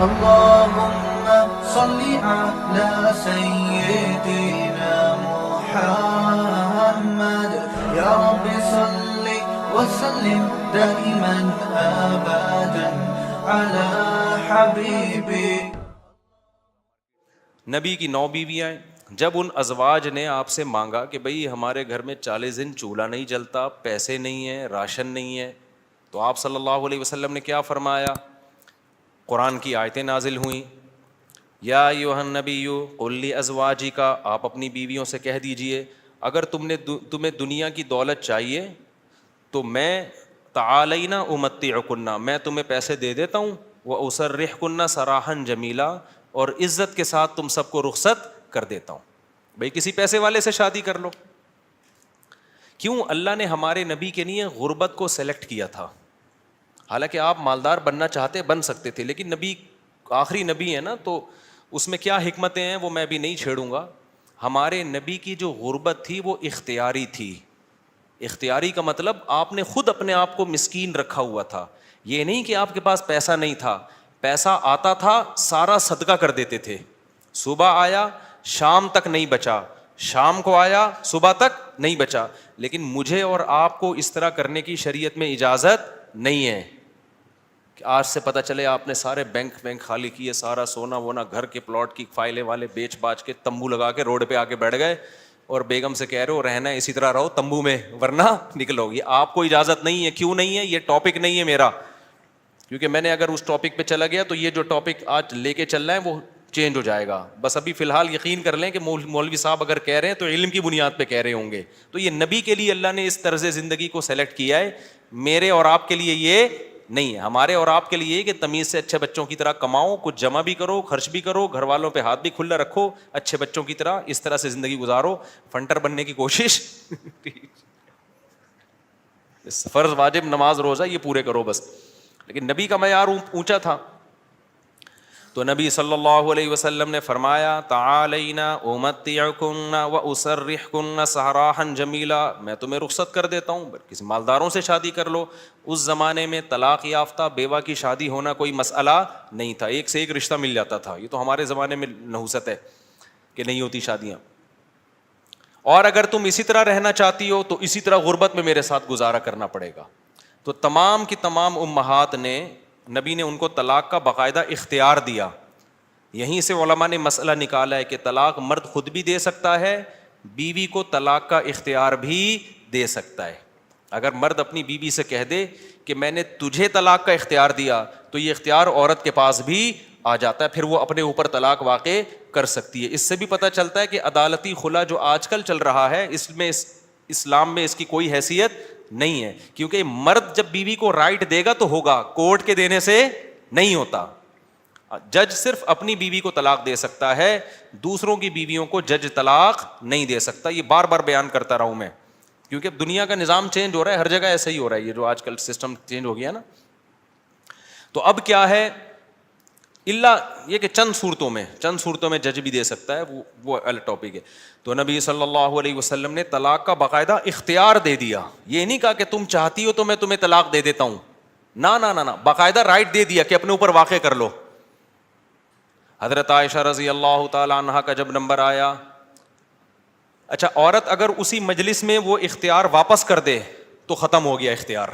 اللهم صل على سيدنا محمد يا رب صل وسلم دائما ابدا على حبيبك. نبی کی 9 بیویاں ہیں. جب ان ازواج نے آپ سے مانگا کہ بھئی ہمارے گھر میں 40 دن چولہا نہیں جلتا، پیسے نہیں ہیں، راشن نہیں ہے، تو آپ صلی اللہ علیہ وسلم نے کیا فرمایا؟ قرآن کی آیتیں نازل ہوئیں. یا ایھا النبی قل لازواجک، آپ اپنی بیویوں سے کہہ دیجئے اگر تمہیں دنیا کی دولت چاہیے تو میں تعالینا امتعکن، میں تمہیں پیسے دے دیتا ہوں، واسرحکن سراحا جمیلا، اور عزت کے ساتھ تم سب کو رخصت کر دیتا ہوں. بھئی کسی پیسے والے سے شادی کر لو. کیوں اللہ نے ہمارے نبی کے لیے غربت کو سلیکٹ کیا تھا؟ حالانکہ آپ مالدار بننا چاہتے بن سکتے تھے، لیکن نبی آخری نبی ہے نا، تو اس میں کیا حکمتیں ہیں وہ میں بھی نہیں چھیڑوں گا. ہمارے نبی کی جو غربت تھی وہ اختیاری تھی. اختیاری کا مطلب آپ نے خود اپنے آپ کو مسکین رکھا ہوا تھا. یہ نہیں کہ آپ کے پاس پیسہ نہیں تھا، پیسہ آتا تھا سارا صدقہ کر دیتے تھے. صبح آیا شام تک نہیں بچا، شام کو آیا صبح تک نہیں بچا. لیکن مجھے اور آپ کو اس طرح کرنے کی شریعت میں اجازت نہیں ہے کہ آج سے پتہ چلے آپ نے سارے بینک خالی کیے، سارا سونا وونا گھر کے پلاٹ کی فائلیں والے بیچ باچ کے تمبو لگا کے روڈ پہ آ کے بیٹھ گئے اور بیگم سے کہہ رہے ہو رہنا ہے اسی طرح رہو تمبو میں ورنہ نکلو گی. آپ کو اجازت نہیں ہے. کیوں نہیں ہے؟ یہ ٹاپک نہیں ہے میرا، کیونکہ میں نے اگر اس ٹاپک پہ چلا گیا تو یہ جو ٹاپک آج لے کے چل رہا ہے وہ چینج ہو جائے گا. بس ابھی فی الحال یقین کر لیں کہ مولوی صاحب اگر کہہ رہے ہیں تو علم کی بنیاد پہ کہہ رہے ہوں گے. تو یہ نبی کے لیے اللہ نے اس طرز زندگی کو سلیکٹ کیا ہے، میرے اور آپ کے لیے یہ نہیں ہے. ہمارے اور آپ کے لیے یہ کہ تمیز سے اچھے بچوں کی طرح کماؤ، کچھ جمع بھی کرو، خرچ بھی کرو، گھر والوں پہ ہاتھ بھی کھلا رکھو، اچھے بچوں کی طرح اس طرح سے زندگی گزارو، فنٹر بننے کی کوشش فرض واجب نماز روزہ یہ پورے کرو بس. لیکن نبی کا معیار اونچا تھا. تو نبی صلی اللہ علیہ وسلم نے فرمایا تعالینا امتعکن واسرحکن سراحا جمیلا، میں تمہیں رخصت کر دیتا ہوں، کسی مالداروں سے شادی کر لو. اس زمانے میں طلاق یافتہ بیوہ کی شادی ہونا کوئی مسئلہ نہیں تھا، ایک سے ایک رشتہ مل جاتا تھا. یہ تو ہمارے زمانے میں نحوست ہے کہ نہیں ہوتی شادیاں. اور اگر تم اسی طرح رہنا چاہتی ہو تو اسی طرح غربت میں میرے ساتھ گزارا کرنا پڑے گا. تو تمام کی تمام امہات نے، نبی نے ان کو طلاق کا باقاعدہ اختیار دیا. یہیں سے علماء نے مسئلہ نکالا ہے کہ طلاق مرد خود بھی دے سکتا ہے، بیوی کو طلاق کا اختیار بھی دے سکتا ہے. اگر مرد اپنی بیوی سے کہہ دے کہ میں نے تجھے طلاق کا اختیار دیا تو یہ اختیار عورت کے پاس بھی آ جاتا ہے، پھر وہ اپنے اوپر طلاق واقع کر سکتی ہے. اس سے بھی پتہ چلتا ہے کہ عدالتی خلا جو آج کل چل رہا ہے اس میں اسلام میں اس کی کوئی حیثیت نہیں ہے، کیونکہ مرد جب بیوی کو رائٹ دے گا تو ہوگا، کورٹ کے دینے سے نہیں ہوتا. جج صرف اپنی بیوی کو طلاق دے سکتا ہے، دوسروں کی بیویوں کو جج طلاق نہیں دے سکتا. یہ بار بار بیان کرتا رہا ہوں میں، کیونکہ دنیا کا نظام چینج ہو رہا ہے، ہر جگہ ایسا ہی ہو رہا ہے. یہ جو آج کل سسٹم چینج ہو گیا نا، تو اب کیا ہے، اللہ یہ کہ چند صورتوں میں جج بھی دے سکتا ہے، وہ الگ ٹاپک ہے. تو نبی صلی اللہ علیہ وسلم نے طلاق کا باقاعدہ اختیار دے دیا. یہ نہیں کہا کہ تم چاہتی ہو تو میں تمہیں طلاق دے دیتا ہوں، نہ، باقاعدہ رائٹ دے دیا کہ اپنے اوپر واقع کر لو. حضرت عائشہ رضی اللہ تعالی عنہا کا جب نمبر آیا، اچھا عورت اگر اسی مجلس میں وہ اختیار واپس کر دے تو ختم ہو گیا اختیار.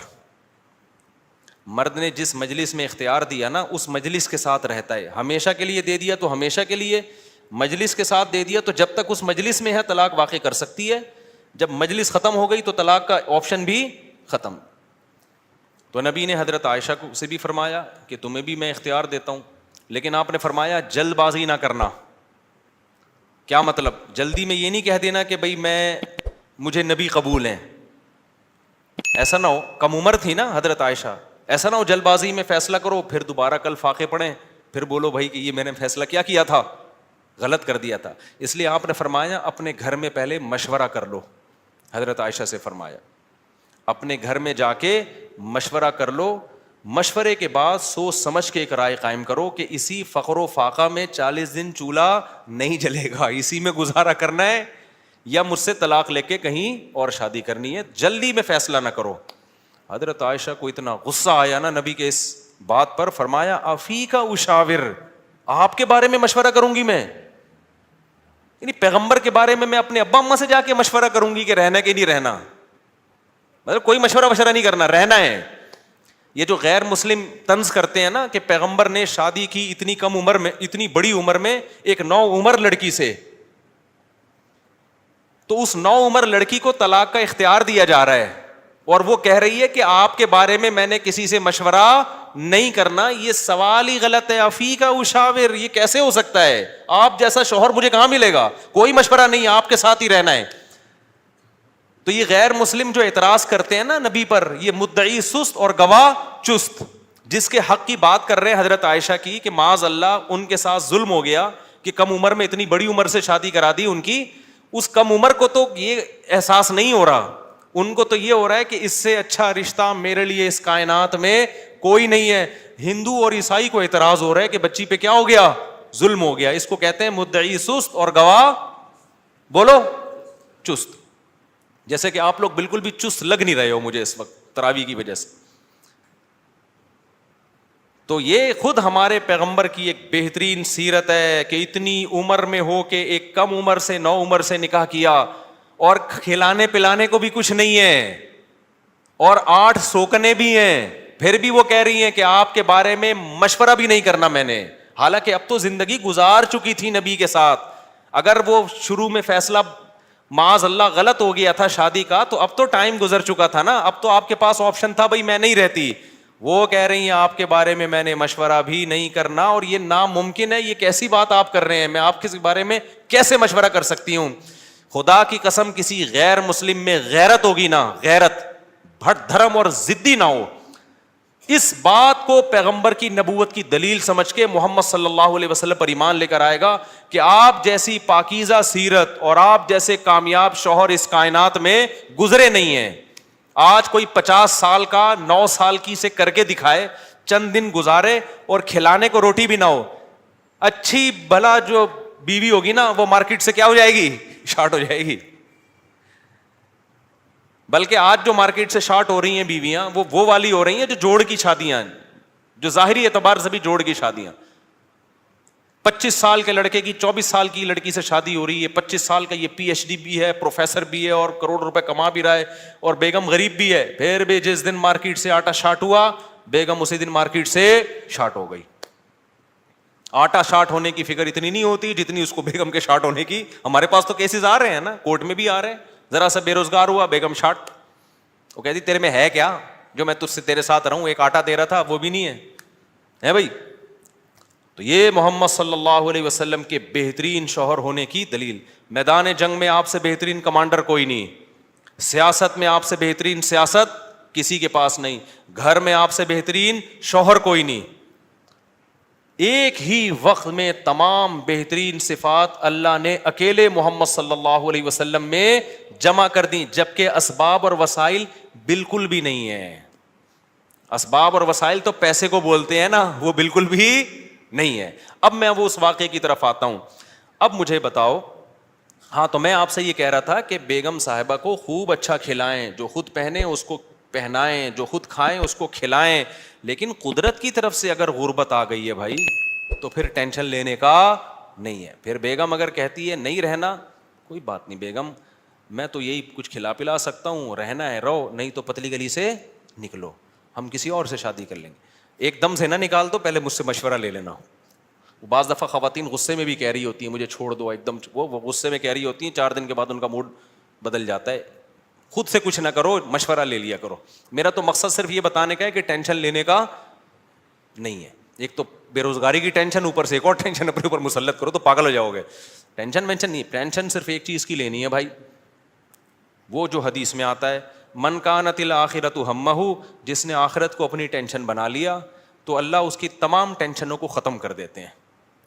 مرد نے جس مجلس میں اختیار دیا نا اس مجلس کے ساتھ رہتا ہے. ہمیشہ کے لیے دے دیا تو ہمیشہ کے لیے، مجلس کے ساتھ دے دیا تو جب تک اس مجلس میں ہے طلاق واقع کر سکتی ہے. جب مجلس ختم ہو گئی تو طلاق کا آپشن بھی ختم. تو نبی نے حضرت عائشہ کو سے بھی فرمایا کہ تمہیں بھی میں اختیار دیتا ہوں، لیکن آپ نے فرمایا جلد بازی نہ کرنا. کیا مطلب؟ جلدی میں یہ نہیں کہہ دینا کہ بھئی مجھے نبی قبول ہیں، ایسا نہ ہو. کم عمر تھی نا حضرت عائشہ، ایسا نہ ہو جلد بازی میں فیصلہ کرو پھر دوبارہ کل فاقے پڑیں پھر بولو بھائی کہ یہ میں نے فیصلہ کیا تھا، غلط کر دیا تھا. اس لیے آپ نے فرمایا اپنے گھر میں پہلے مشورہ کر لو. حضرت عائشہ سے فرمایا اپنے گھر میں جا کے مشورہ کر لو، مشورے کے بعد سوچ سمجھ کے ایک رائے قائم کرو کہ اسی فقر و فاقہ میں 40 دن چولہا نہیں جلے گا، اسی میں گزارا کرنا ہے یا مجھ سے طلاق لے کے کہیں اور شادی کرنی ہے. جلدی میں فیصلہ نہ کرو. حضرت عائشہ کو اتنا غصہ آیا نا نبی کے اس بات پر فرمایا افیک اشاور, آپ کے بارے میں مشورہ کروں گی میں, یعنی پیغمبر کے بارے میں اپنے ابا اماں سے جا کے مشورہ کروں گی کہ رہنا کہ نہیں رہنا, مطلب کوئی مشورہ نہیں کرنا, رہنا ہے. یہ جو غیر مسلم طنز کرتے ہیں نا کہ پیغمبر نے شادی کی اتنی کم عمر میں, اتنی بڑی عمر میں ایک نو عمر لڑکی سے, تو اس نو عمر لڑکی کو طلاق کا اختیار دیا جا رہا ہے, اور وہ کہہ رہی ہے کہ آپ کے بارے میں نے کسی سے مشورہ نہیں کرنا. یہ سوال ہی غلط ہے. افیک اشاور, یہ کیسے ہو سکتا ہے؟ آپ جیسا شوہر مجھے کہاں ملے گا؟ کوئی مشورہ نہیں, آپ کے ساتھ ہی رہنا ہے. تو یہ غیر مسلم جو اعتراض کرتے ہیں نا نبی پر, یہ مدعی سست اور گواہ چست, جس کے حق کی بات کر رہے ہیں حضرت عائشہ کی کہ معاذ اللہ ان کے ساتھ ظلم ہو گیا کہ کم عمر میں اتنی بڑی عمر سے شادی کرا دی ان کی. اس کم عمر کو تو یہ احساس نہیں ہو رہا, ان کو تو یہ ہو رہا ہے کہ اس سے اچھا رشتہ میرے لیے اس کائنات میں کوئی نہیں ہے. ہندو اور عیسائی کو اعتراض ہو رہا ہے کہ بچی پہ کیا ہو گیا؟ ظلم ہو گیا. اس کو کہتے ہیں مدعی سست اور گواہ بولو چست. جیسے کہ آپ لوگ بالکل بھی چست لگ نہیں رہے ہو مجھے اس وقت تراویح کی وجہ سے. تو یہ خود ہمارے پیغمبر کی ایک بہترین سیرت ہے کہ اتنی عمر میں ہو کے ایک کم عمر سے, نو عمر سے نکاح کیا, اور کھلانے پلانے کو بھی کچھ نہیں ہے, اور 8 سوکنے بھی ہیں, پھر بھی وہ کہہ رہی ہیں کہ آپ کے بارے میں مشورہ بھی نہیں کرنا میں نے. حالانکہ اب تو زندگی گزار چکی تھی نبی کے ساتھ. اگر وہ شروع میں فیصلہ معاذ اللہ غلط ہو گیا تھا شادی کا, تو اب تو ٹائم گزر چکا تھا نا, اب تو آپ کے پاس آپشن تھا بھائی میں نہیں رہتی. وہ کہہ رہی ہیں آپ کے بارے میں نے مشورہ بھی نہیں کرنا, اور یہ ناممکن ہے. یہ کیسی بات آپ کر رہے ہیں, میں آپ کے بارے میں کیسے مشورہ کر سکتی ہوں؟ خدا کی قسم کسی غیر مسلم میں غیرت ہوگی نا, غیرت, بھٹ دھرم اور ضدی نہ ہو, اس بات کو پیغمبر کی نبوت کی دلیل سمجھ کے محمد صلی اللہ علیہ وسلم پر ایمان لے کر آئے گا کہ آپ جیسی پاکیزہ سیرت اور آپ جیسے کامیاب شوہر اس کائنات میں گزرے نہیں ہیں. آج کوئی 50 سال کا 9 سال کی سے کر کے دکھائے, چند دن گزارے اور کھلانے کو روٹی بھی نہ ہو, اچھی بھلا جو بیوی ہوگی نا وہ مارکیٹ سے کیا ہو جائے گی؟ شارٹ ہو جائے گی. بلکہ آج جو مارکیٹ سے شارٹ ہو رہی ہیں بیویاں وہ والی ہو رہی ہیں جو جوڑ کی شادیاں, جو ظاہری اعتبار سے بھی جوڑ کی شادیاں. 25 سال کے لڑکے کی 24 سال کی لڑکی سے شادی ہو رہی ہے, 25 سال کا یہ PhD بھی ہے, پروفیسر بھی ہے, اور کروڑ روپے کما بھی رہا ہے, اور بیگم غریب بھی ہے. پھر بھی جس دن مارکیٹ سے آٹا شارٹ ہوا, بیگم اسی دن مارکیٹ سے شارٹ ہو گئی. آٹا شارٹ ہونے کی فکر اتنی نہیں ہوتی جتنی اس کو بیگم کے شارٹ ہونے کی. ہمارے پاس تو کیسز آ رہے ہیں نا, کورٹ میں بھی آ رہے ہیں. ذرا سا بے روزگار ہوا, بیگم شارٹ. وہ کہتی تیرے میں ہے کیا جو میں تجھ سے تیرے ساتھ رہوں؟ ایک آٹا دے رہا تھا وہ بھی نہیں ہے بھائی. تو یہ محمد صلی اللہ علیہ وسلم کے بہترین شوہر ہونے کی دلیل. میدان جنگ میں آپ سے بہترین کمانڈر کوئی نہیں, سیاست میں آپ سے بہترین سیاست کسی کے پاس نہیں, گھر میں آپ سے بہترین شوہر کوئی نہیں. ایک ہی وقت میں تمام بہترین صفات اللہ نے اکیلے محمد صلی اللہ علیہ وسلم میں جمع کر دی, جبکہ اسباب اور وسائل بالکل بھی نہیں ہے. اسباب اور وسائل تو پیسے کو بولتے ہیں نا, وہ بالکل بھی نہیں ہے. اب میں وہ اس واقعے کی طرف آتا ہوں. اب مجھے بتاؤ, ہاں تو میں آپ سے یہ کہہ رہا تھا کہ بیگم صاحبہ کو خوب اچھا کھلائیں, جو خود پہنے اس کو پہنائیں, جو خود کھائیں اس کو کھلائیں. لیکن قدرت کی طرف سے اگر غربت آ گئی ہے بھائی تو پھر ٹینشن لینے کا نہیں ہے. پھر بیگم اگر کہتی ہے نہیں رہنا, کوئی بات نہیں بیگم, میں تو یہی کچھ کھلا پلا سکتا ہوں, رہنا ہے رہو, نہیں تو پتلی گلی سے نکلو, ہم کسی اور سے شادی کر لیں گے. ایک دم سے نہ نکال دو, پہلے مجھ سے مشورہ لے لینا. بعض دفعہ خواتین غصے میں بھی کہہ رہی ہوتی ہیں مجھے چھوڑ دو, ایک دم وہ غصے میں کہہ رہی ہوتی ہیں, 4 دن کے بعد ان کا موڈ بدل جاتا ہے. خود سے کچھ نہ کرو, مشورہ لے لیا کرو. میرا تو مقصد صرف یہ بتانے کا ہے کہ ٹینشن لینے کا نہیں ہے. ایک تو بے روزگاری کی ٹینشن, اوپر سے ایک اور ٹینشن اپنے اوپر مسلط کرو تو پاگل ہو جاؤ گے. ٹینشن وینشن نہیں, ٹینشن صرف ایک چیز کی لینی ہے بھائی, وہ جو حدیث میں آتا ہے من کانت الآخرۃ ہمہ, جس نے آخرت کو اپنی ٹینشن بنا لیا تو اللہ اس کی تمام ٹینشنوں کو ختم کر دیتے ہیں,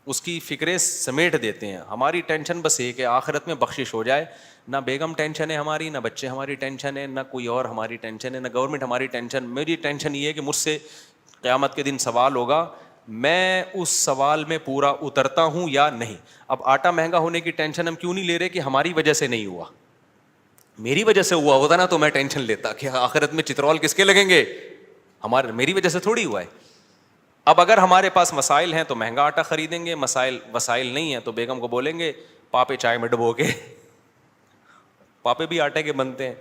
اس کی فکریں سمیٹ دیتے ہیں. ہماری ٹینشن بس ایک ہے, آخرت میں بخشش ہو جائے. نہ بیگم ٹینشن ہے ہماری, نہ بچے ہماری ٹینشن ہے, نہ کوئی اور ہماری ٹینشن ہے, نہ گورنمنٹ ہماری ٹینشن. میری ٹینشن یہ ہے کہ مجھ سے قیامت کے دن سوال ہوگا, میں اس سوال میں پورا اترتا ہوں یا نہیں. اب آٹا مہنگا ہونے کی ٹینشن ہم کیوں نہیں لے رہے کہ ہماری وجہ سے نہیں ہوا, میری وجہ سے ہوا ہوتا نا تو میں ٹینشن لیتا کہ آخرت میں چترول کس کے لگیں گے, میری وجہ سے تھوڑی ہوا ہے. اب اگر ہمارے پاس مسائل ہیں تو مہنگا آٹا خریدیں گے, وسائل نہیں ہیں تو بیگم کو بولیں گے پاپے چائے میں ڈبو کے. پاپے بھی آٹے کے بنتے ہیں.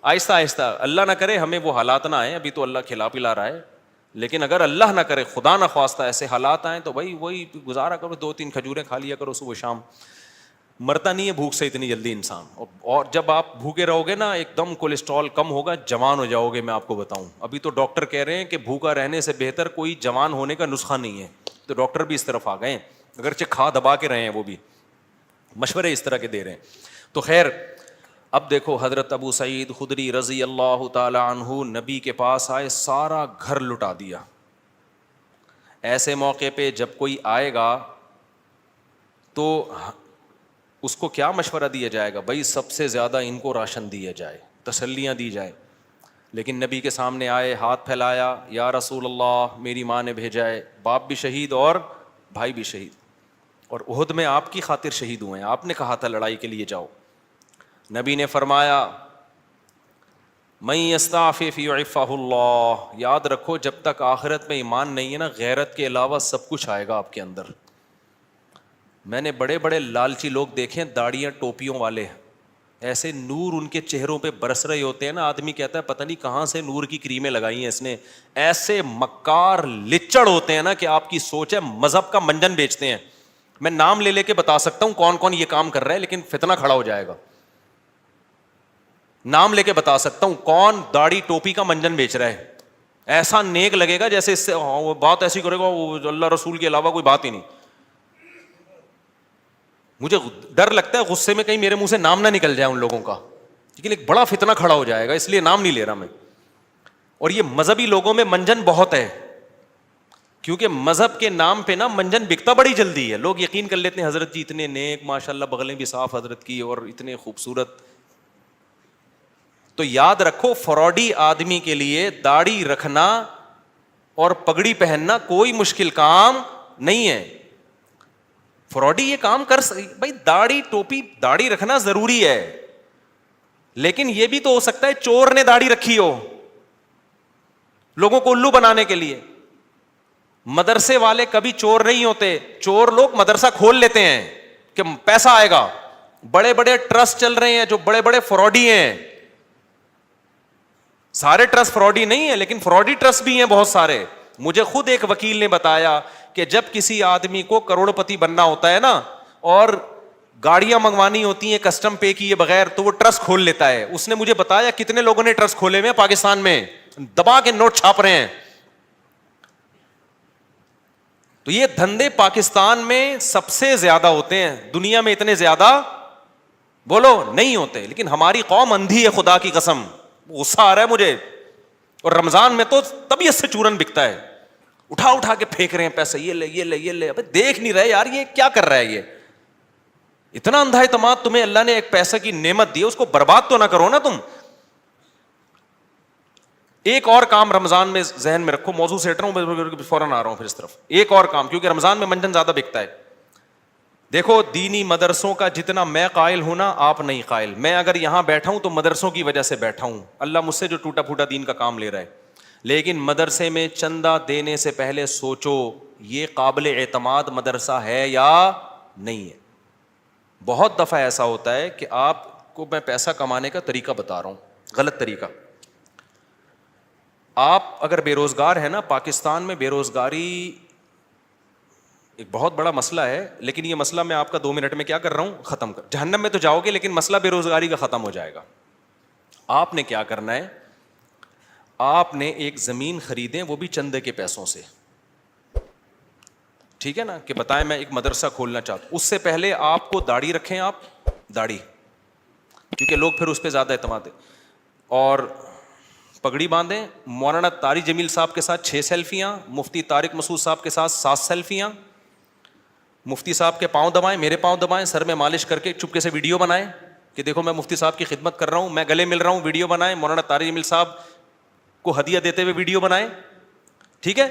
آہستہ آہستہ, اللہ نہ کرے ہمیں وہ حالات نہ آئیں, ابھی تو اللہ کھلا پلا رہا ہے, لیکن اگر اللہ نہ کرے, خدا نہ خواستہ ایسے حالات آئیں تو بھائی وہی گزارا کرو, 2-3 کھجوریں کھا لیا کرو صبح شام. مرتا نہیں ہے بھوک سے اتنی جلدی انسان, اور جب آپ بھوکے رہو گے نا ایک دم کولیسٹرول کم ہوگا, جوان ہو جاؤ گے. میں آپ کو بتاؤں, ابھی تو ڈاکٹر کہہ رہے ہیں کہ بھوکا رہنے سے بہتر کوئی جوان ہونے کا نسخہ نہیں ہے, تو ڈاکٹر بھی اس طرف آ گئے ہیں, اگرچہ کھا دبا کے رہے ہیں, وہ بھی مشورے اس طرح کے دے رہے ہیں. تو خیر, اب دیکھو حضرت ابو سعید خدری رضی اللہ تعالی عنہ نبی کے پاس آئے, سارا گھر لٹا دیا. ایسے موقع پہ جب کوئی آئے گا تو اس کو کیا مشورہ دیا جائے گا؟ بھائی سب سے زیادہ ان کو راشن دیا جائے, تسلیاں دی جائے. لیکن نبی کے سامنے آئے, ہاتھ پھیلایا, یا رسول اللہ میری ماں نے بھیجا ہے, باپ بھی شہید اور بھائی بھی شہید, اور احد میں آپ کی خاطر شہید ہوئے ہیں, آپ نے کہا تھا لڑائی کے لیے جاؤ. نبی نے فرمایا من یستعفف یعفہ اللہ, یاد رکھو جب تک آخرت میں ایمان نہیں ہے نا, غیرت کے علاوہ سب کچھ آئے گا آپ کے اندر. میں نے بڑے بڑے لالچی لوگ دیکھے, داڑیاں ٹوپیوں والے, ایسے نور ان کے چہروں پہ برس رہے ہوتے ہیں نا, آدمی کہتا ہے پتہ نہیں کہاں سے نور کی کریمیں لگائی ہیں اس نے. ایسے مکار لچڑ ہوتے ہیں نا کہ آپ کی سوچ ہے, مذہب کا منجن بیچتے ہیں. میں نام لے کے بتا سکتا ہوں کون کون یہ کام کر رہا ہے, لیکن فتنہ کھڑا ہو جائے گا. نام لے کے بتا سکتا ہوں کون داڑھی ٹوپی کا منجن بیچ رہا ہے. ایسا نیک لگے گا جیسے اس سے وہ بات ایسی کرے گا, وہ اللہ رسول کے علاوہ کوئی بات ہی نہیں. مجھے ڈر لگتا ہے غصے میں کہیں میرے منہ سے نام نہ نکل جائے ان لوگوں کا, لیکن ایک بڑا فتنہ کھڑا ہو جائے گا, اس لیے نام نہیں لے رہا میں. اور یہ مذہبی لوگوں میں منجن بہت ہے, کیونکہ مذہب کے نام پہ نا منجن بکتا بڑی جلدی ہے. لوگ یقین کر لیتے ہیں حضرت جی اتنے نیک, ماشاء اللہ بغلیں بھی صاف حضرت کی, اور اتنے خوبصورت. تو یاد رکھو فراڈی آدمی کے لیے داڑھی رکھنا اور پگڑی پہننا کوئی مشکل کام نہیں ہے. فراڈی یہ کام کر بھائی داڑھی ٹوپی داڑھی رکھنا ضروری ہے, لیکن یہ بھی تو ہو سکتا ہے چور نے داڑھی رکھی ہو لوگوں کو الو بنانے کے لیے. مدرسے والے کبھی چور نہیں ہوتے, چور لوگ مدرسہ کھول لیتے ہیں کہ پیسہ آئے گا. بڑے بڑے ٹرسٹ چل رہے ہیں جو بڑے بڑے فراڈی ہیں, سارے ٹرسٹ فراڈی نہیں ہیں لیکن فراڈی ٹرسٹ بھی ہیں بہت سارے. مجھے خود ایک وکیل نے بتایا کہ جب کسی آدمی کو کروڑ پتی بننا ہوتا ہے نا, اور گاڑیاں منگوانی ہوتی ہیں کسٹم پے کیے بغیر, تو وہ ٹرسٹ کھول لیتا ہے. اس نے مجھے بتایا کتنے لوگوں نے ٹرسٹ کھولے ہوئے پاکستان میں, دبا کے نوٹ چھاپ رہے ہیں. تو یہ دھندے پاکستان میں سب سے زیادہ ہوتے ہیں, دنیا میں اتنے زیادہ بولو نہیں ہوتے. لیکن ہماری قوم اندھی ہے خدا کی قسم, غصہ آ رہا ہے مجھے. اور رمضان میں تو طبیعت سے چورن بکتا ہے, اٹھا اٹھا کے پھینک رہے ہیں پیسے, یہ لے یہ لے یہ لے. ابے دیکھ نہیں رہے یار یہ کیا کر رہا ہے, یہ اتنا اندھا اعتماد تمہیں اللہ نے ایک پیسے کی نعمت دی, اس کو برباد تو نہ کرو نا تم. ایک اور کام رمضان میں ذہن میں رکھو, موضوع سیٹ رہا ہوں فوراً آ رہا ہوں پھر اس طرف. ایک اور کام, کیونکہ رمضان میں منجن زیادہ بکتا ہے. دیکھو دینی مدرسوں کا جتنا میں قائل ہوں نا, آپ نہیں قائل. میں اگر یہاں بیٹھا ہوں تو مدرسوں کی وجہ سے بیٹھا ہوں, اللہ مجھ سے جو ٹوٹا پھوٹا دین کا کام لے رہا ہے. لیکن مدرسے میں چندہ دینے سے پہلے سوچو یہ قابل اعتماد مدرسہ ہے یا نہیں ہے. بہت دفعہ ایسا ہوتا ہے کہ آپ کو میں پیسہ کمانے کا طریقہ بتا رہا ہوں, غلط طریقہ. آپ اگر بے روزگار ہیں نا, پاکستان میں بے روزگاری ایک بہت بڑا مسئلہ ہے, لیکن یہ مسئلہ میں آپ کا 2 منٹ میں کیا کر رہا ہوں, ختم کر. جہنم میں تو جاؤ گے لیکن مسئلہ بے روزگاری کا ختم ہو جائے گا. آپ نے کیا کرنا ہے, آپ نے ایک زمین خریدیں, وہ بھی چندے کے پیسوں سے, ٹھیک ہے نا, کہ بتائیں میں ایک مدرسہ کھولنا چاہتا ہوں. اس سے پہلے آپ کو داڑھی رکھیں, آپ داڑھی, کیونکہ لوگ پھر اس پہ زیادہ اعتماد ہے, اور پگڑی باندھیں. مولانا طارق جمیل صاحب کے ساتھ 6 سیلفیاں, مفتی طارق مسعود صاحب کے ساتھ 7 سیلفیاں. مفتی صاحب کے پاؤں دبائیں, میرے پاؤں دبائیں, سر میں مالش کر کے چپکے سے ویڈیو بنائیں کہ دیکھو میں مفتی صاحب کی خدمت کر رہا ہوں, میں گلے مل رہا ہوں, ویڈیو بنائیں. مولانا طارق جمیل صاحب کو ہدیہ دیتے ہوئے ویڈیو بنائیں, ٹھیک ہے.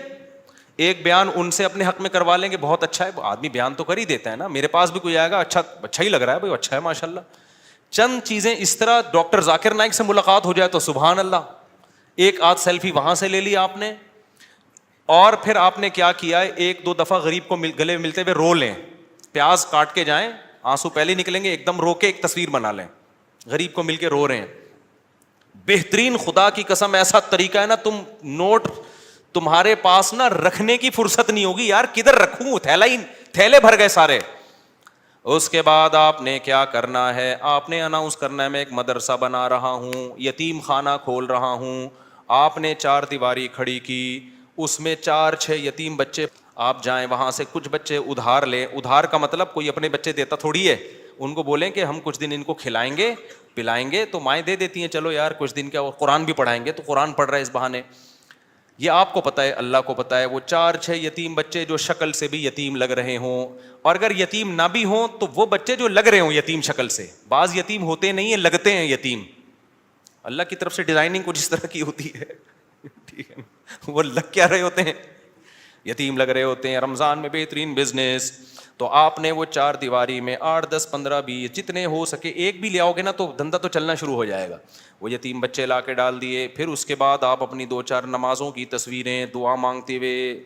ایک بیان ان سے اپنے حق میں کروا لیں گے, بہت اچھا ہے, آدمی بیان تو کر ہی دیتا ہے نا. میرے پاس بھی کوئی آئے گا, اچھا ہی لگ رہا ہے بھائی, اچھا ہے ماشاء اللہ. چند چیزیں اس طرح, ڈاکٹر ذاکر نائک سے ملاقات ہو جائے تو سبحان اللہ, ایک آدھ سیلفی وہاں سے لے لی آپ نے. اور پھر آپ نے کیا کیا ہے, ایک دو دفعہ غریب کو گلے ملتے ہوئے رو لیں, پیاز کاٹ کے جائیں, آنسو پہلے نکلیں گے, ایک دم رو کے ایک تصویر بنا لیں, غریب کو مل کے رو رہے ہیں. بہترین, خدا کی قسم ایسا طریقہ ہے نا, تم نوٹ تمہارے پاس نا رکھنے کی فرصت نہیں ہوگی یار, کدھر رکھوں, تھیلے بھر گئے سارے. اس کے بعد آپ نے کیا کرنا ہے, آپ نے اناؤنس کرنا ہے میں ایک مدرسہ بنا رہا ہوں, یتیم خانہ کھول رہا ہوں. آپ نے 4 دیواری کھڑی کی, اس میں 4-6 یتیم بچے, آپ جائیں وہاں سے کچھ بچے ادھار لیں. ادھار کا مطلب کوئی اپنے بچے دیتا تھوڑی ہے, ان کو بولیں کہ ہم کچھ دن ان کو کھلائیں گے پلائیں گے, تو مائیں دے دیتی ہیں, چلو یار کچھ دن کا, قرآن بھی پڑھائیں گے, تو قرآن پڑھ رہا ہے اس بہانے. یہ آپ کو پتہ ہے, اللہ کو پتہ ہے, وہ 4-6 یتیم بچے جو شکل سے بھی یتیم لگ رہے ہوں, اور اگر یتیم نہ بھی ہوں تو وہ بچے جو لگ رہے ہوں یتیم شکل سے, بعض یتیم ہوتے نہیں ہیں, لگتے ہیں یتیم, اللہ کی طرف سے ڈیزائننگ کچھ اس طرح کی ہوتی ہے, ٹھیک ہے, وہ لگ کیا رہے ہوتے ہیں, یتیم لگ رہے ہوتے ہیں. رمضان میں بہترین بزنس, تو آپ نے وہ 4 دیواری میں 8, 10, 15, 20 جتنے ہو سکے ایک بھی لے آؤ گے نا تو دھندا تو چلنا شروع ہو جائے گا. وہ یتیم بچے لا کے ڈال دیے. پھر اس کے بعد آپ اپنی 2-4 نمازوں کی تصویریں دعا مانگتے ہوئے,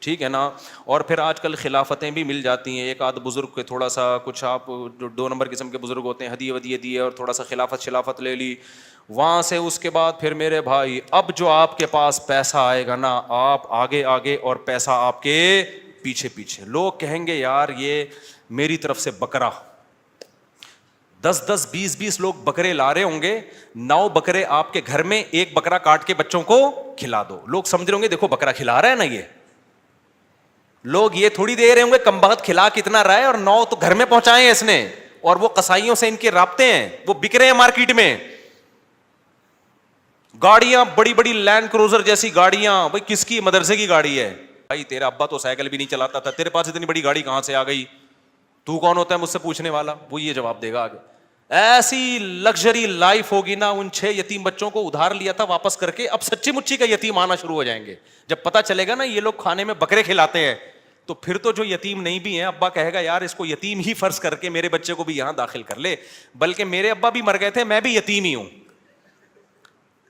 ٹھیک ہے نا, اور پھر آج کل خلافتیں بھی مل جاتی ہیں, ایک آدھ بزرگ کے تھوڑا سا کچھ, آپ جو 2 نمبر قسم کے بزرگ ہوتے ہیں, ہدیے ودیے دیے اور تھوڑا سا خلافت لے لی وہاں سے. اس کے بعد پھر میرے بھائی, اب جو آپ کے پاس پیسہ آئے گا نا, آپ آگے آگے اور پیسہ آپ کے پیچھے پیچھے. لوگ کہیں گے یار یہ میری طرف سے بکرا, 10-10, 20-20 لوگ بکرے لا رہے ہوں گے, 9 بکرے آپ کے گھر میں, ایک بکرا کاٹ کے بچوں کو کھلا دو. لوگ سمجھ رہے ہوں گے دیکھو بکرا کھلا رہا ہے نا, یہ لوگ یہ تھوڑی دے رہے ہوں گے کم بخت کھلا کتنا رہا ہے, اور 9 تو گھر میں پہنچائے ہیں اس نے, اور وہ قصائیوں سے ان کے رابطے ہیں, وہ بک رہے ہیں مارکیٹ میں. گاڑیاں بڑی بڑی لینڈ کروزر جیسی گاڑیاں, بھائی کس کی, مدرسے کی گاڑی ہے بھائی, تیرا ابا تو سائیکل بھی نہیں چلاتا تھا, تیرے پاس اتنی بڑی گاڑی کہاں سے آ گئی, تو کون ہوتا ہے مجھ سے پوچھنے والا, وہ یہ جواب دے گا آگے. ایسی لگژری لائف ہوگی نا. ان 6 یتیم بچوں کو ادھار لیا تھا واپس کر کے, اب سچی مچی کا یتیم آنا شروع ہو جائیں گے. جب پتا چلے گا نا یہ لوگ کھانے میں بکرے کھلاتے ہیں, تو پھر تو جو یتیم نہیں بھی ہیں, ابا کہے گا یار اس کو یتیم ہی فرض کر کے میرے بچے کو بھی یہاں داخل کر لے, بلکہ میرے ابا بھی مر گئے تھے, میں بھی یتیم ہی ہوں.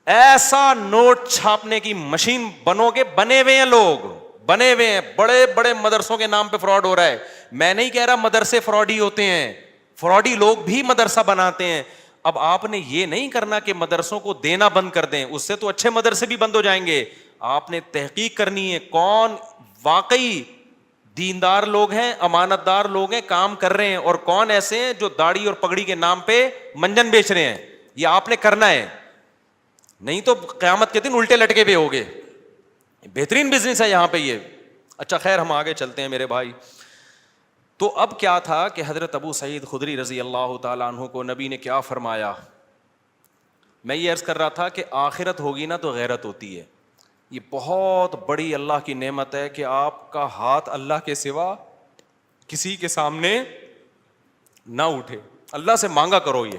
ایسا نوٹ چھاپنے کی مشین بنو گے, بنے ہوئے ہیں لوگ, بنے ہوئے ہیں. بڑے بڑے مدرسوں کے نام پہ فراڈ ہو رہا ہے. میں نہیں کہہ رہا مدرسے فراڈی ہوتے ہیں, فراڈی لوگ بھی مدرسہ بناتے ہیں. اب آپ نے یہ نہیں کرنا کہ مدرسوں کو دینا بند کر دیں, اس سے تو اچھے مدرسے بھی بند ہو جائیں گے. آپ نے تحقیق کرنی ہے کون واقعی دیندار لوگ ہیں, امانت دار لوگ ہیں, کام کر رہے ہیں, اور کون ایسے ہیں جو داڑھی اور پگڑی کے نام پہ منجن بیچ رہے ہیں. یہ آپ نے کرنا ہے, نہیں تو قیامت کے دن الٹے لٹکے ہوئے ہوگے. بہترین بزنس ہے یہاں پہ یہ. اچھا خیر, ہم آگے چلتے ہیں میرے بھائی. تو اب کیا تھا کہ حضرت ابو سعید خدری رضی اللہ تعالیٰ عنہ کو نبی نے کیا فرمایا. میں یہ عرض کر رہا تھا کہ آخرت ہوگی نا تو غیرت ہوتی ہے. یہ بہت بڑی اللہ کی نعمت ہے کہ آپ کا ہاتھ اللہ کے سوا کسی کے سامنے نہ اٹھے. اللہ سے مانگا کرو, یہ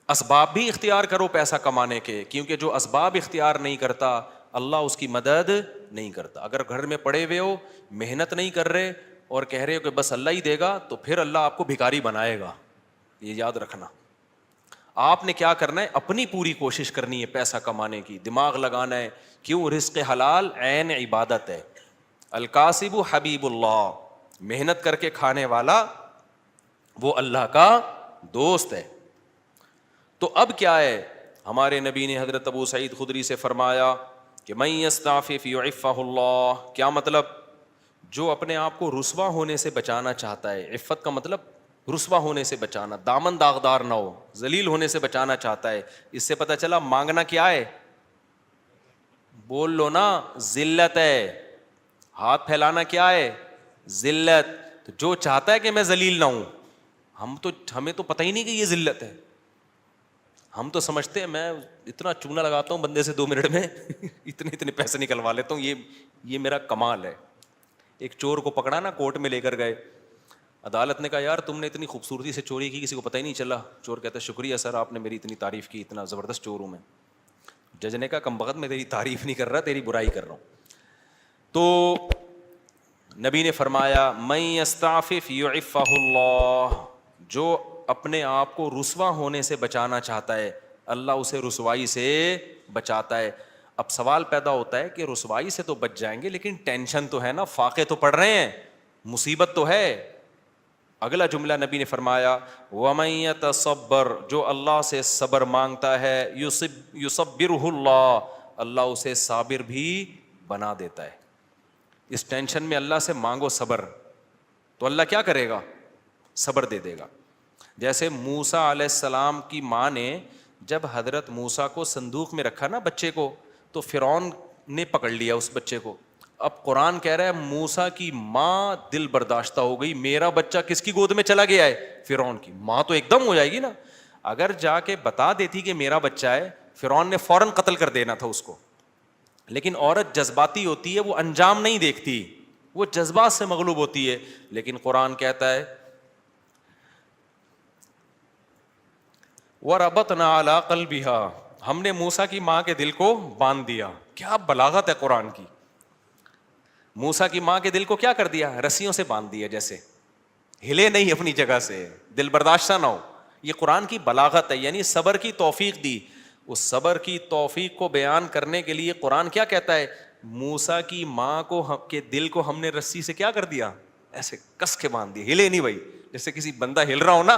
اسباب بھی اختیار کرو پیسہ کمانے کے, کیونکہ جو اسباب اختیار نہیں کرتا اللہ اس کی مدد نہیں کرتا. اگر گھر میں پڑے ہوئے ہو, محنت نہیں کر رہے اور کہہ رہے ہو کہ بس اللہ ہی دے گا, تو پھر اللہ آپ کو بھکاری بنائے گا. یہ یاد رکھنا. آپ نے کیا کرنا ہے, اپنی پوری کوشش کرنی ہے پیسہ کمانے کی, دماغ لگانا ہے. کیوں؟ رزق حلال عین عبادت ہے. الکاسب حبیب اللہ, محنت کر کے کھانے والا وہ اللہ کا دوست ہے. تو اب کیا ہے, ہمارے نبی نے حضرت ابو سعید خدری سے فرمایا کہ من یستعفف یعفہ اللہ. کیا مطلب؟ جو اپنے آپ کو رسوا ہونے سے بچانا چاہتا ہے, عفت کا مطلب رسوا ہونے سے بچانا, دامن داغدار نہ ہو, ذلیل ہونے سے بچانا چاہتا ہے. اس سے پتہ چلا مانگنا کیا ہے, بول لو نا, ذلت ہے. ہاتھ پھیلانا کیا ہے, ذلت. تو جو چاہتا ہے کہ میں ذلیل نہ ہوں, ہمیں تو پتہ ہی نہیں کہ یہ ذلت ہے. ہم تو سمجھتے ہیں میں اتنا چونا لگاتا ہوں بندے سے 2 منٹ میں اتنے پیسے نکلوا لیتا ہوں, یہ میرا کمال ہے. ایک چور کو پکڑا نا, کورٹ میں لے کر گئے, عدالت نے کہا یار تم نے اتنی خوبصورتی سے چوری کی, کسی کو پتہ ہی نہیں چلا. چور کہتا ہے شکریہ سر, آپ نے میری اتنی تعریف کی, اتنا زبردست چور ہوں میں. جج نے کہا کم بخت میں تیری تعریف نہیں کر رہا, تیری برائی کر رہا ہوں. تو نبی نے فرمایا من یستعفف یعفہ اللہ, جو اپنے آپ کو رسوا ہونے سے بچانا چاہتا ہے اللہ اسے رسوائی سے بچاتا ہے. اب سوال پیدا ہوتا ہے کہ رسوائی سے تو بچ جائیں گے لیکن ٹینشن تو ہے نا, فاقے تو پڑ رہے ہیں, مصیبت تو ہے. اگلا جملہ نبی نے فرمایا وَمَن يَتَصَبَّرْ, جو اللہ سے صبر مانگتا ہے, يُصَبِّرْهُ اللَّهُ, اللہ اسے صابر بھی بنا دیتا ہے. اس ٹینشن میں اللہ سے مانگو صبر, تو اللہ کیا کرے گا؟ صبر دے دے گا. جیسے موسیٰ علیہ السلام کی ماں نے جب حضرت موسیٰ کو صندوق میں رکھا نا بچے کو, تو فرعون نے پکڑ لیا اس بچے کو. اب قرآن کہہ رہا ہے موسیٰ کی ماں دل برداشتہ ہو گئی, میرا بچہ کس کی گود میں چلا گیا ہے؟ فرعون کی. ماں تو ایک دم ہو جائے گی نا. اگر جا کے بتا دیتی کہ میرا بچہ ہے, فرعون نے فوراً قتل کر دینا تھا اس کو. لیکن عورت جذباتی ہوتی ہے, وہ انجام نہیں دیکھتی, وہ جذبات سے مغلوب ہوتی ہے. لیکن قرآن کہتا ہے وَرَبَطْنَا عَلَىٰ قَلْبِهَا, ہم نے موسیٰ کی ماں کے دل کو باندھ دیا. کیا بلاغت ہے قرآن کی. موسیٰ کی ماں کے دل کو کیا کر دیا؟ رسیوں سے باندھ دیا, جیسے ہلے نہیں اپنی جگہ سے, دل برداشتہ نہ ہو. یہ قرآن کی بلاغت ہے, یعنی صبر کی توفیق دی. اس صبر کی توفیق کو بیان کرنے کے لیے قرآن کیا کہتا ہے؟ موسیٰ کی ماں کو کے دل کو ہم نے رسی سے کیا کر دیا؟ ایسے کس کے باندھ دیا, ہلے نہیں بھائی. جیسے کسی بندہ ہل رہا ہو نا,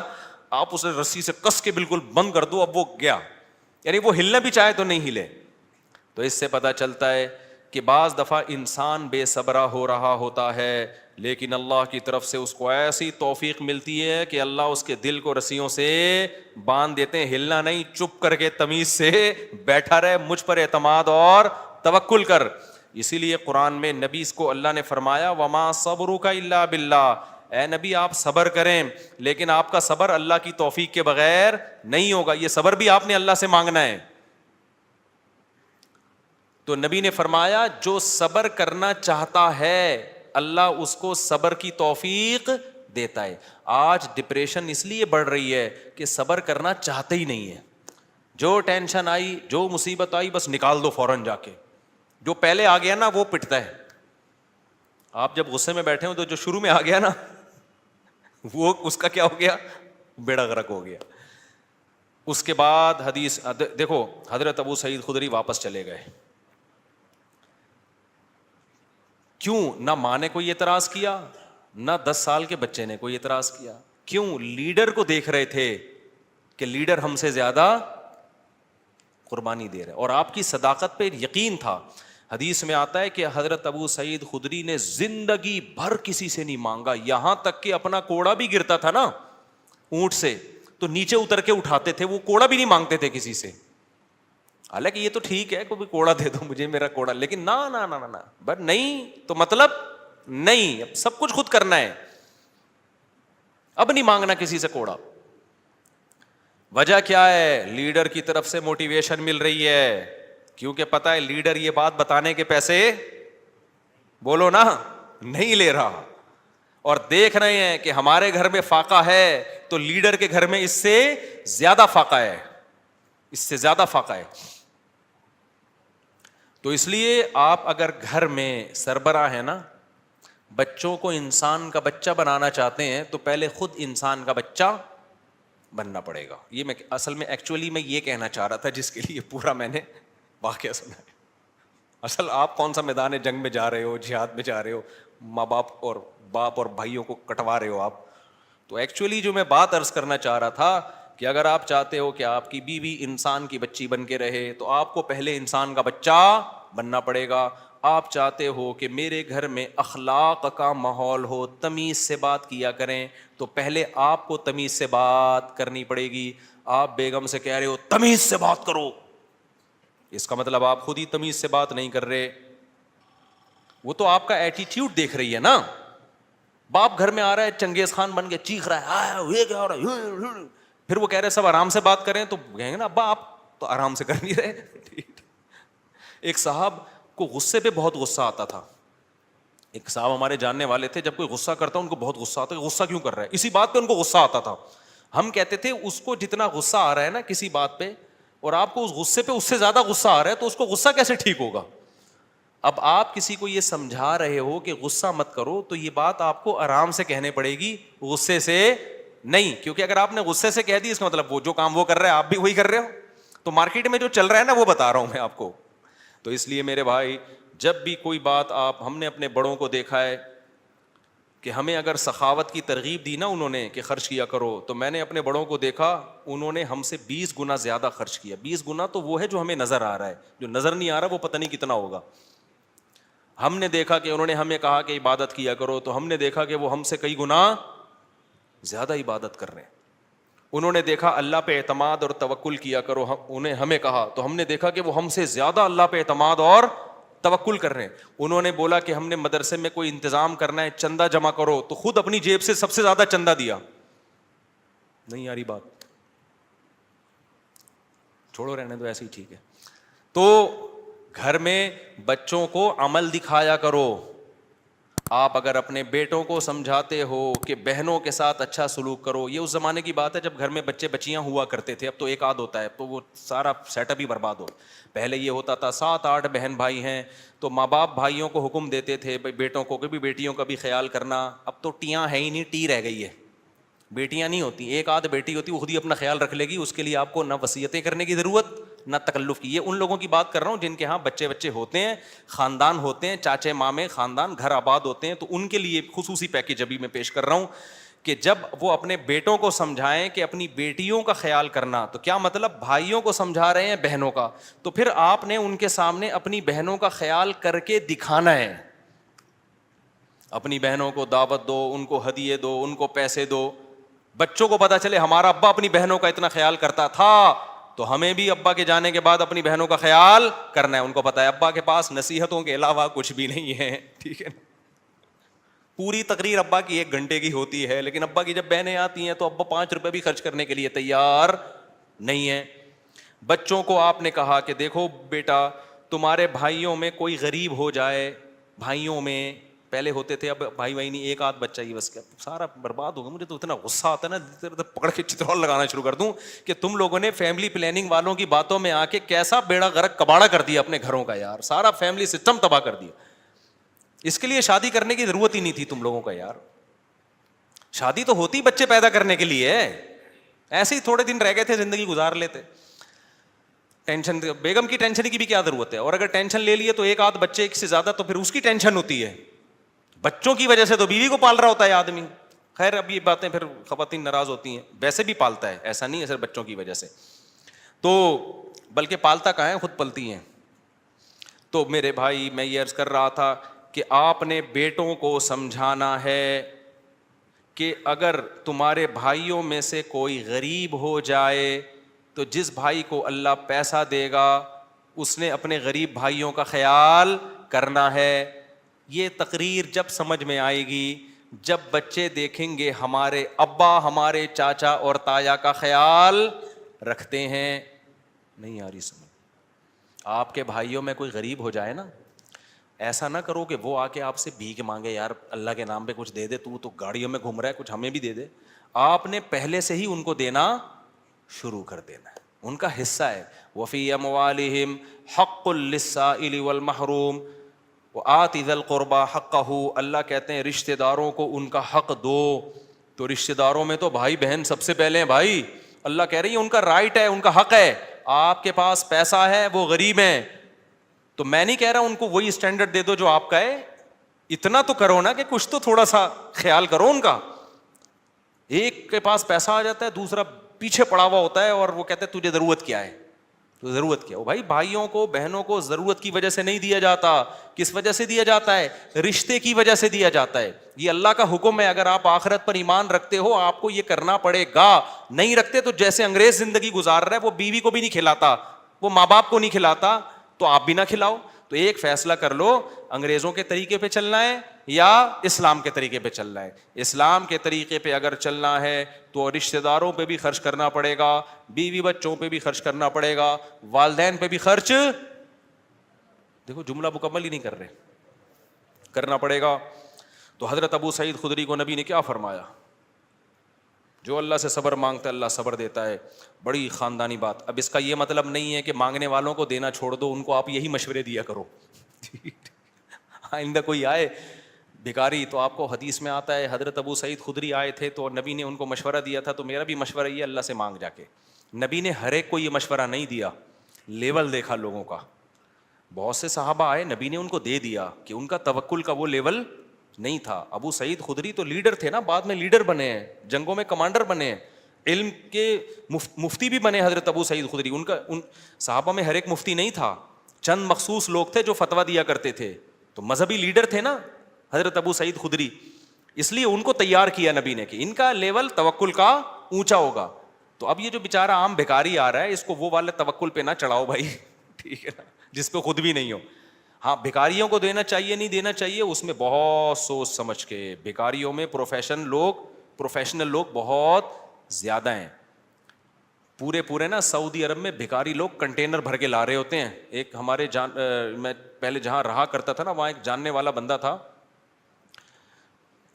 آپ اسے رسی سے کس کے بالکل بند کر دو, اب وہ گیا, یعنی وہ ہلنا بھی چاہے تو نہیں ہلے. تو اس سے پتہ چلتا ہے کہ بعض دفعہ انسان بے صبرا ہو رہا ہوتا ہے, لیکن اللہ کی طرف سے اس کو ایسی توفیق ملتی ہے کہ اللہ اس کے دل کو رسیوں سے باندھ دیتے ہیں. ہلنا نہیں, چپ کر کے تمیز سے بیٹھا رہے, مجھ پر اعتماد اور توکل کر. اسی لیے قرآن میں نبی کو اللہ نے فرمایا وما صبرک الا باللہ, اے نبی آپ صبر کریں لیکن آپ کا صبر اللہ کی توفیق کے بغیر نہیں ہوگا. یہ صبر بھی آپ نے اللہ سے مانگنا ہے. تو نبی نے فرمایا جو صبر کرنا چاہتا ہے اللہ اس کو صبر کی توفیق دیتا ہے. آج ڈپریشن اس لیے بڑھ رہی ہے کہ صبر کرنا چاہتے ہی نہیں ہے. جو ٹینشن آئی, جو مصیبت آئی, بس نکال دو فوراً جا کے. جو پہلے آ گیا نا وہ پٹتا ہے. آپ جب غصے میں بیٹھے ہو تو جو شروع میں آ گیا نا وہ اس کا کیا ہو گیا؟ بیڑا غرق ہو گیا. اس کے بعد حدیث دیکھو, حضرت ابو سعید خدری واپس چلے گئے. کیوں؟ نہ ماں نے کوئی اعتراض کیا, نہ 10 سال کے بچے نے کوئی اعتراض کیا. کیوں؟ لیڈر کو دیکھ رہے تھے کہ لیڈر ہم سے زیادہ قربانی دے رہے, اور آپ کی صداقت پہ یقین تھا. حدیث میں آتا ہے کہ حضرت ابو سعید خدری نے زندگی بھر کسی سے نہیں مانگا, یہاں تک کہ اپنا کوڑا بھی گرتا تھا نا اونٹ سے تو نیچے اتر کے اٹھاتے تھے, وہ کوڑا بھی نہیں مانگتے تھے کسی سے. حالانکہ یہ تو ٹھیک ہے کوئی کوڑا دے دو مجھے میرا کوڑا, لیکن نہ نہ نہ نہ بس نہیں, تو مطلب نہیں, اب سب کچھ خود کرنا ہے, اب نہیں مانگنا کسی سے کوڑا. وجہ کیا ہے؟ لیڈر کی طرف سے موٹیویشن مل رہی ہے, کیونکہ پتہ ہے لیڈر یہ بات بتانے کے پیسے بولو نا نہیں لے رہا, اور دیکھ رہے ہیں کہ ہمارے گھر میں فاقہ ہے تو لیڈر کے گھر میں اس سے زیادہ فاقہ ہے, اس سے زیادہ فاقہ ہے. تو اس لیے آپ اگر گھر میں سربراہ ہیں نا, بچوں کو انسان کا بچہ بنانا چاہتے ہیں تو پہلے خود انسان کا بچہ بننا پڑے گا. یہ میں اصل میں ایکچولی میں یہ کہنا چاہ رہا تھا, جس کے لیے پورا میں نے واقعہ سنا ہے. اصل آپ کون سا میدان جنگ میں جا رہے ہو, جہاد میں جا رہے ہو, ماں باپ اور بھائیوں کو کٹوا رہے ہو آپ. تو ایکچولی جو میں بات عرض کرنا چاہ رہا تھا کہ اگر آپ چاہتے ہو کہ آپ کی بیوی انسان کی بچی بن کے رہے تو آپ کو پہلے انسان کا بچہ بننا پڑے گا. آپ چاہتے ہو کہ میرے گھر میں اخلاق کا ماحول ہو, تمیز سے بات کیا کریں, تو پہلے آپ کو تمیز سے بات کرنی پڑے گی. آپ بیگم سے کہہ رہے ہو تمیز سے بات کرو, اس کا مطلب آپ خود ہی تمیز سے بات نہیں کر رہے. وہ تو آپ کا ایٹیٹیوڈ دیکھ رہی ہے نا. باپ گھر میں آ رہا ہے چنگیز خان بن کے چیخ رہا ہے, یہ کیا ہو رہا ہے, پھر وہ کہہ رہے سب آرام سے بات کریں, تو کہیں گے نا ابا آپ تو آرام سے کر نہیں رہے. ایک صاحب کو غصے پہ بہت غصہ آتا تھا. ایک صاحب ہمارے جاننے والے تھے, جب کوئی غصہ کرتا ان کو بہت غصہ آتا, غصہ کیوں کر رہا ہے, اسی بات پہ ان کو غصہ آتا تھا. ہم کہتے تھے اس کو جتنا غصہ آ رہا ہے نا کسی بات پہ, اور آپ کو اس غصے پہ اس سے زیادہ غصہ آ رہا ہے, تو اس کو غصہ کیسے ٹھیک ہوگا. اب آپ کسی کو یہ سمجھا رہے ہو کہ غصہ مت کرو, تو یہ بات آپ کو آرام سے کہنے پڑے گی, غصے سے نہیں. کیونکہ اگر آپ نے غصے سے کہہ دی, اس کا مطلب وہ جو کام وہ کر رہا ہے آپ بھی وہی کر رہے ہو. تو مارکیٹ میں جو چل رہا ہے نا وہ بتا رہا ہوں میں آپ کو. تو اس لیے میرے بھائی جب بھی کوئی بات ہم نے اپنے بڑوں کو دیکھا ہے کہ ہمیں اگر سخاوت کی ترغیب دی نا انہوں نے کہ خرچ کیا کرو, تو میں نے اپنے بڑوں کو دیکھا انہوں نے ہم سے 20 گنا زیادہ خرچ کیا. 20 گنا تو وہ ہے جو ہمیں نظر آ رہا ہے, جو نظر نہیں آ رہا وہ پتہ نہیں کتنا ہوگا. ہم نے دیکھا کہ انہوں نے ہمیں کہا کہ عبادت کیا کرو, تو ہم نے دیکھا کہ وہ ہم سے کئی گنا زیادہ عبادت کر رہے ہیں. انہوں نے دیکھا اللہ پہ اعتماد اور توکل کیا کرو, انہیں ہمیں کہا تو ہم نے دیکھا کہ وہ ہم سے زیادہ اللہ پہ اعتماد اور توکل کر رہے ہیں. انہوں نے بولا کہ ہم نے مدرسے میں کوئی انتظام کرنا ہے, چندہ جمع کرو, تو خود اپنی جیب سے سب سے زیادہ چندہ دیا. نہیں آ رہی بات, چھوڑو رہنے دو, ایسے ہی ٹھیک ہے. تو گھر میں بچوں کو عمل دکھایا کرو. آپ اگر اپنے بیٹوں کو سمجھاتے ہو کہ بہنوں کے ساتھ اچھا سلوک کرو, یہ اس زمانے کی بات ہے جب گھر میں بچے بچیاں ہوا کرتے تھے, اب تو ایک آدھ ہوتا ہے, تو وہ سارا سیٹ اپ ہی برباد ہو. پہلے یہ ہوتا تھا 7-8 بہن بھائی ہیں تو ماں باپ بھائیوں کو حکم دیتے تھے بیٹوں کو بھی بیٹیوں کا بھی خیال کرنا. اب تو ٹیاں ہے ہی نہیں, ٹی رہ گئی ہے, بیٹیاں نہیں ہوتی. ایک آدھ بیٹی ہوتی وہ خود ہی اپنا خیال رکھ لے گی, اس کے لیے آپ کو نہ وصیتیں کرنے کی ضرورت نہ تکلف کی. یہ ان لوگوں کی بات کر رہا ہوں جن کے ہاں بچے ہوتے ہیں, خاندان ہوتے ہیں, چاچے مامے خاندان گھر آباد ہوتے ہیں, تو ان کے لیے خصوصی پیکیج ابھی میں پیش کر رہا ہوں کہ جب وہ اپنے بیٹوں کو سمجھائیں کہ اپنی بیٹیوں کا خیال کرنا, تو کیا مطلب بھائیوں کو سمجھا رہے ہیں بہنوں کا, تو پھر آپ نے ان کے سامنے اپنی بہنوں کا خیال کر کے دکھانا ہے. اپنی بہنوں کو دعوت دو, ان کو ہدیے دو, ان کو پیسے دو. بچوں کو پتا چلے ہمارا ابا اپنی بہنوں کا اتنا خیال کرتا تھا, تو ہمیں بھی ابا کے جانے کے بعد اپنی بہنوں کا خیال کرنا ہے. ان کو پتا ہے ابا کے پاس نصیحتوں کے علاوہ کچھ بھی نہیں ہے, ٹھیک ہے. پوری تقریر ابا کی 1 گھنٹے کی ہوتی ہے, لیکن ابا کی جب بہنیں آتی ہیں تو ابا 5 روپے بھی خرچ کرنے کے لیے تیار نہیں ہے. بچوں کو آپ نے کہا کہ دیکھو بیٹا, تمہارے بھائیوں میں کوئی غریب ہو جائے, بھائیوں میں پہلے ہوتے تھے, اب بھائی نہیں, ایک آدھ بچہ ہی بس, کیا سارا برباد ہوگا. مجھے تو اتنا غصہ آتا ہے نا, پکڑ کے چترول لگانا شروع کر دوں کہ تم لوگوں نے فیملی پلاننگ والوں کی باتوں میں آ کے کیسا بیڑا غرق کباڑا کر دیا اپنے گھروں کا یار, سارا فیملی سسٹم تباہ کر دیا. اس کے لیے شادی کرنے کی ضرورت ہی نہیں تھی تم لوگوں کا یار. شادی تو ہوتی بچے پیدا کرنے کے لیے, ایسے ہی تھوڑے دن رہ گئے تھے زندگی گزار لیتے. ٹینشن, بیگم کی ٹینشن کی بھی کیا ضرورت ہے, اور اگر ٹینشن لے لیے تو ایک آدھ بچے ایک سے زیادہ, تو پھر اس کی ٹینشن ہوتی ہے. بچوں کی وجہ سے تو بیوی کو پال رہا ہوتا ہے آدمی. خیر اب یہ باتیں پھر خواتین ناراض ہوتی ہیں, ویسے بھی پالتا ہے, ایسا نہیں ہے صرف بچوں کی وجہ سے, تو بلکہ پالتا کہاں ہے, خود پلتی ہیں. تو میرے بھائی میں یہ عرض کر رہا تھا کہ آپ نے بیٹوں کو سمجھانا ہے کہ اگر تمہارے بھائیوں میں سے کوئی غریب ہو جائے تو جس بھائی کو اللہ پیسہ دے گا اس نے اپنے غریب بھائیوں کا خیال کرنا ہے. یہ تقریر جب سمجھ میں آئے گی جب بچے دیکھیں گے ہمارے ابا ہمارے چاچا اور تایا کا خیال رکھتے ہیں. نہیں آ رہی سمجھ. آپ کے بھائیوں میں کوئی غریب ہو جائے نا, ایسا نہ کرو کہ وہ آ کے آپ سے بھیک مانگے, یار اللہ کے نام پہ کچھ دے دے, تو گاڑیوں میں گھوم رہا ہے, کچھ ہمیں بھی دے دے. آپ نے پہلے سے ہی ان کو دینا شروع کر دینا ہے, ان کا حصہ ہے. وفی اموالہم حق للسائل والمحروم وآت ذی القربى حقہ. اللہ کہتے ہیں رشتہ داروں کو ان کا حق دو. تو رشتہ داروں میں تو بھائی بہن سب سے پہلے ہیں بھائی. اللہ کہہ رہی ہے ان کا رائٹ ہے, ان کا حق ہے. آپ کے پاس پیسہ ہے, وہ غریب ہیں, تو میں نہیں کہہ رہا ان کو وہی اسٹینڈرڈ دے دو جو آپ کا ہے, اتنا تو کرو نا کہ کچھ تو تھوڑا سا خیال کرو ان کا. ایک کے پاس پیسہ آ جاتا ہے, دوسرا پیچھے پڑا ہوا ہوتا ہے اور وہ کہتے ہیں تجھے ضرورت کیا ہے, تو ضرورت کیا ہو بھائی. بھائیوں کو بہنوں کو ضرورت کی وجہ سے نہیں دیا جاتا, کس وجہ سے دیا جاتا ہے, رشتے کی وجہ سے دیا جاتا ہے. یہ اللہ کا حکم ہے, اگر آپ آخرت پر ایمان رکھتے ہو آپ کو یہ کرنا پڑے گا. نہیں رکھتے تو جیسے انگریز زندگی گزار رہا ہے, وہ بیوی کو بھی نہیں کھلاتا, وہ ماں باپ کو نہیں کھلاتا, تو آپ بھی نہ کھلاؤ. تو ایک فیصلہ کر لو, انگریزوں کے طریقے پہ چلنا ہے یا اسلام کے طریقے پہ چلنا ہے. اسلام کے طریقے پہ اگر چلنا ہے تو رشتہ داروں پہ بھی خرچ کرنا پڑے گا, بیوی بچوں پہ بھی خرچ کرنا پڑے گا, والدین پہ بھی خرچ, دیکھو جملہ مکمل ہی نہیں کر رہے, کرنا پڑے گا. تو حضرت ابو سعید خدری کو نبی نے کیا فرمایا, جو اللہ سے صبر مانگتا ہے اللہ صبر دیتا ہے. بڑی خاندانی بات. اب اس کا یہ مطلب نہیں ہے کہ مانگنے والوں کو دینا چھوڑ دو, ان کو آپ یہی مشورے دیا کرو. آئندہ کوئی آئے بھکاری, تو آپ کو حدیث میں آتا ہے حضرت ابو سعید خدری آئے تھے تو نبی نے ان کو مشورہ دیا تھا, تو میرا بھی مشورہ یہ اللہ سے مانگ جا کے. نبی نے ہر ایک کو یہ مشورہ نہیں دیا, لیول دیکھا لوگوں کا. بہت سے صحابہ آئے, نبی نے ان کو دے دیا کہ ان کا توکل کا وہ لیول نہیں تھا. ابو سعید خدری تو لیڈر تھے نا, بعد میں لیڈر بنے ہیں, جنگوں میں کمانڈر بنے ہیں, علم کے مفتی بھی بنے حضرت ابو سعید خدری. ان صحابہ میں ہر ایک مفتی نہیں تھا, چند مخصوص لوگ تھے جو فتویٰ دیا کرتے تھے. تو مذہبی لیڈر تھے نا حضرت ابو سعید خدری, اس لیے ان کو تیار کیا نبی نے کہ ان کا لیول توکل کا اونچا ہوگا. تو اب یہ جو بیچارہ عام بھکاری آ رہا ہے, اس کو وہ والے توکل پہ نہ چڑھاؤ بھائی, ٹھیک ہے نا, جس پہ خود بھی نہیں ہو. ہاں بھکاریوں کو دینا چاہیے نہیں دینا چاہیے, اس میں بہت سوچ سمجھ کے. بھکاریوں میں پروفیشنل لوگ بہت زیادہ ہیں. پورے نا سعودی عرب میں بھکاری لوگ کنٹینر بھر کے لا رہے ہوتے ہیں. ایک ہمارے میں پہلے جہاں رہا کرتا تھا نا, وہاں ایک جاننے والا بندہ تھا,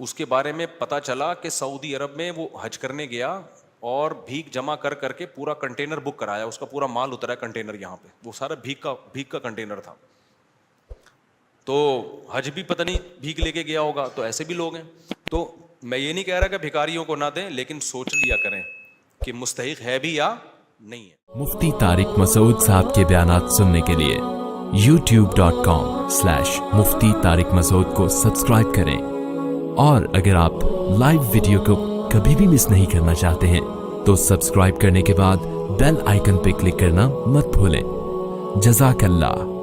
اس کے بارے میں پتا چلا کہ سعودی عرب میں وہ حج کرنے گیا اور بھیک جمع کر کے پورا کنٹینر بک کرایا, اس کا پورا مال اترا کنٹینر یہاں پہ, وہ سارا بھیک کا کنٹینر تھا. تو حج بھی پتہ نہیں بھیک لے کے گیا ہوگا. تو ایسے بھی لوگ ہیں. تو میں یہ نہیں کہہ رہا کہ بھکاریوں کو نہ دیں, لیکن سوچ لیا کریں کہ مستحق ہے بھی یا نہیں ہے. مفتی طارق مسعود صاحب کے بیانات سننے کے لیے youtube.com/مفتی طارق مسعود کو سبسکرائب کریں, اور اگر آپ لائیو ویڈیو کو کبھی بھی مس نہیں کرنا چاہتے ہیں تو سبسکرائب کرنے کے بعد بیل آئیکن پہ کلک کرنا مت بھولیں. جزاک اللہ.